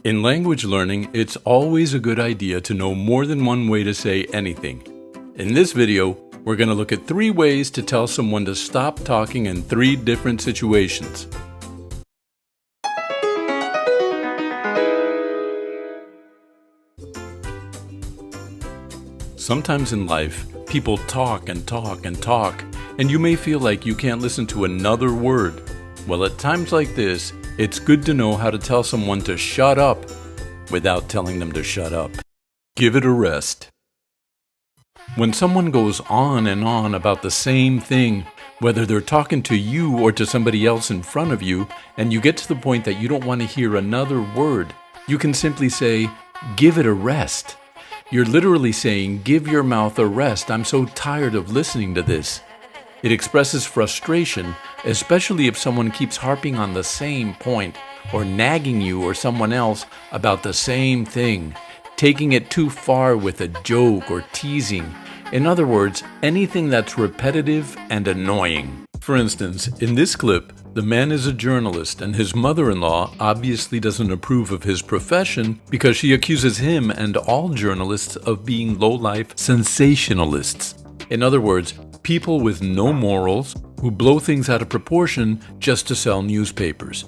In language learning, it's always a good idea to know more than one way to say anything. In this video, we're going to look at 3 ways to tell someone to stop talking in 3 different situations. Sometimes in life, people talk and talk and talk, and you may feel like you can't listen to another word. Well, at times like this, it's good to know how to tell someone to shut up without telling them to shut up. Give it a rest. When someone goes on and on about the same thing, whether they're talking to you or to somebody else in front of you, and you get to the point that you don't want to hear another word, you can simply say, give it a rest. You're literally saying, give your mouth a rest. I'm so tired of listening to this. It expresses frustration, especially if someone keeps harping on the same point or nagging you or someone else about the same thing, taking it too far with a joke or teasing. In other words, anything that's repetitive and annoying. For instance, in this clip, the man is a journalist and his mother-in-law obviously doesn't approve of his profession because she accuses him and all journalists of being low-life sensationalists. In other words, people with no morals who blow things out of proportion just to sell newspapers.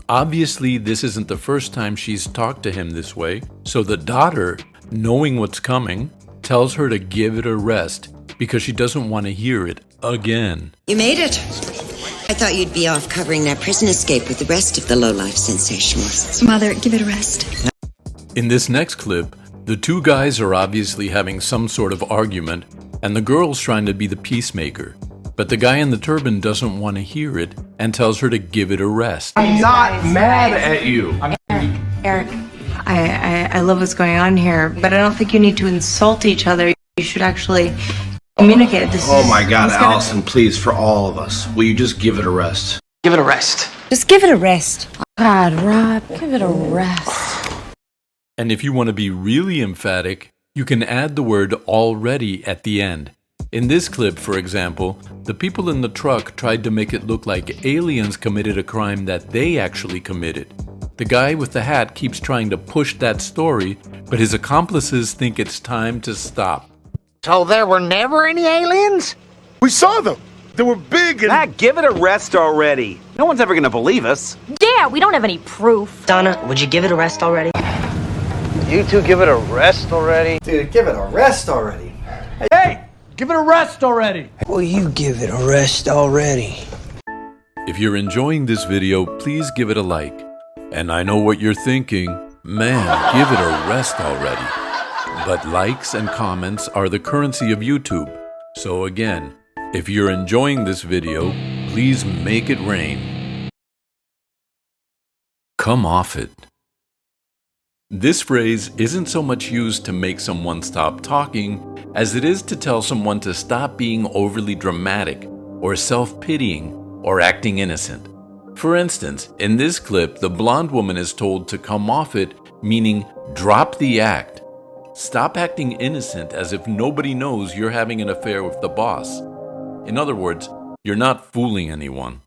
Obviously, this isn't the first time she's talked to him this way, so the daughter, knowing what's coming, tells her to give it a rest because she doesn't want to hear it again. You made it. I thought you'd be off covering that prison escape with the rest of the low-life sensationalists. Mother, give it a rest. In this next clip, the 2 guys are obviously having some sort of argument, and the girl's trying to be the peacemaker. But the guy in the turban doesn't want to hear it and tells her to give it a rest. I'm not mad at you. Eric, I love what's going on here, but I don't think you need to insult each other. You should actually communicate. Oh my God, Allison, please, for all of us, will you just give it a rest? Give it a rest. Just give it a rest. God, Rob, give it a rest. And if you want to be really emphatic, you can add the word already at the end. In this clip, for example, the people in the truck tried to make it look like aliens committed a crime that they actually committed. The guy with the hat keeps trying to push that story, but his accomplices think it's time to stop. So there were never any aliens? We saw them. They were big and... Matt, give it a rest already. No one's ever gonna believe us. Yeah, we don't have any proof. Donna, would you give it a rest already? You two give it a rest already. Dude, give it a rest already. Hey, give it a rest already. Will you give it a rest already? If you're enjoying this video, please give it a like. And I know what you're thinking, man, give it a rest already. But likes and comments are the currency of YouTube. So again, if you're enjoying this video, please make it rain. Come off it. This phrase isn't so much used to make someone stop talking as it is to tell someone to stop being overly dramatic or self-pitying or acting innocent. For instance, in this clip, the blonde woman is told to come off it, meaning drop the act. Stop acting innocent as if nobody knows you're having an affair with the boss. In other words, you're not fooling anyone.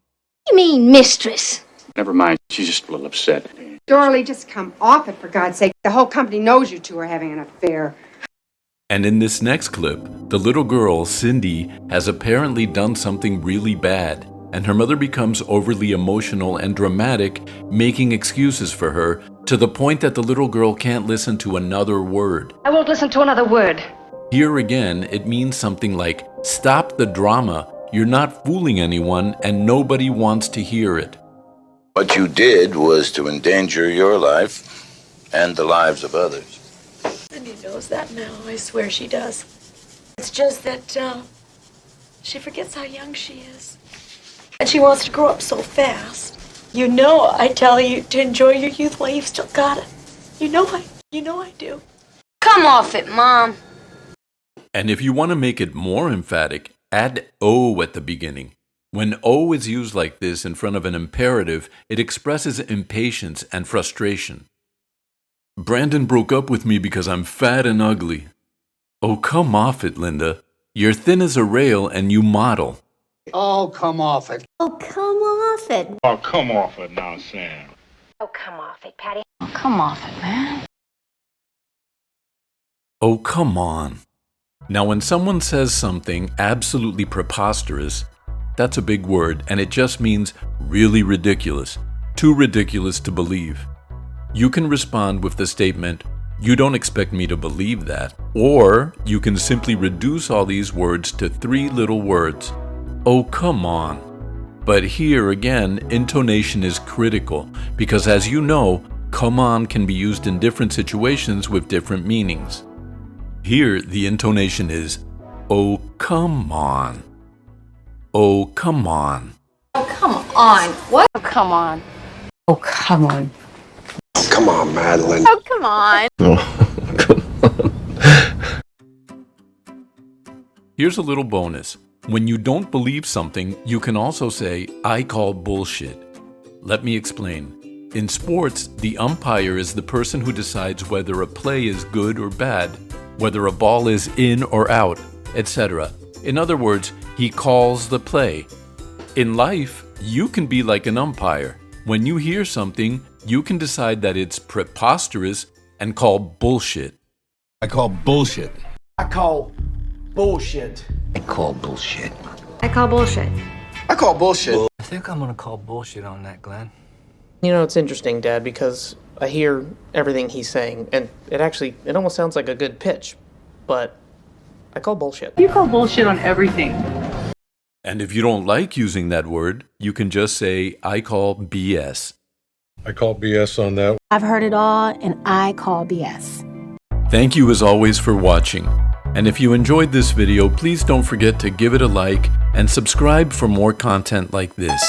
You mean mistress? Never mind, she's just a little upset. Dorley, just come off it, for God's sake. The whole company knows you 2 are having an affair. And in this next clip, the little girl, Cindy, has apparently done something really bad, and her mother becomes overly emotional and dramatic, making excuses for her, to the point that the little girl can't listen to another word. I won't listen to another word. Here again, it means something like, stop the drama, you're not fooling anyone, and nobody wants to hear it. What you did was to endanger your life and the lives of others. Cindy knows that now. I swear she does. It's just that she forgets how young she is. And she wants to grow up so fast. You know I tell you to enjoy your youth while you've still got it. You know I do. Come off it, Mom. And if you want to make it more emphatic, add O at the beginning. When O is used like this in front of an imperative, it expresses impatience and frustration. Brandon broke up with me because I'm fat and ugly. Oh, come off it, Linda. You're thin as a rail and you model. Oh, come off it. Oh, come off it. Oh, come off it now, Sam. Oh, come off it, Patty. Oh, come off it, man. Oh, come on. Now, when someone says something absolutely preposterous, that's a big word, and it just means really ridiculous, too ridiculous to believe. You can respond with the statement, "You don't expect me to believe that," or you can simply reduce all these words to 3 little words. Oh, come on. But here again, intonation is critical, because as you know, come on can be used in different situations with different meanings. Here, the intonation is, oh, come on. Oh, come on. Oh, come on. What? Oh, come on. Oh, come on. Come on, Madeline. Oh, come on. Here's a little bonus. When you don't believe something, you can also say, I call bullshit. Let me explain. In sports, the umpire is the person who decides whether a play is good or bad, whether a ball is in or out, etc. In other words, he calls the play. In life, you can be like an umpire. When you hear something, you can decide that it's preposterous and call bullshit. I call bullshit. I call bullshit. I call bullshit. I call bullshit. I call bullshit. I think I'm gonna call bullshit on that, Glenn. You know, it's interesting, Dad, because I hear everything he's saying, and it almost sounds like a good pitch, but I call bullshit. You call bullshit on everything. And if you don't like using that word, you can just say, I call BS. I call BS on that. I've heard it all, and I call BS. Thank you as always for watching. And if you enjoyed this video, please don't forget to give it a like and subscribe for more content like this.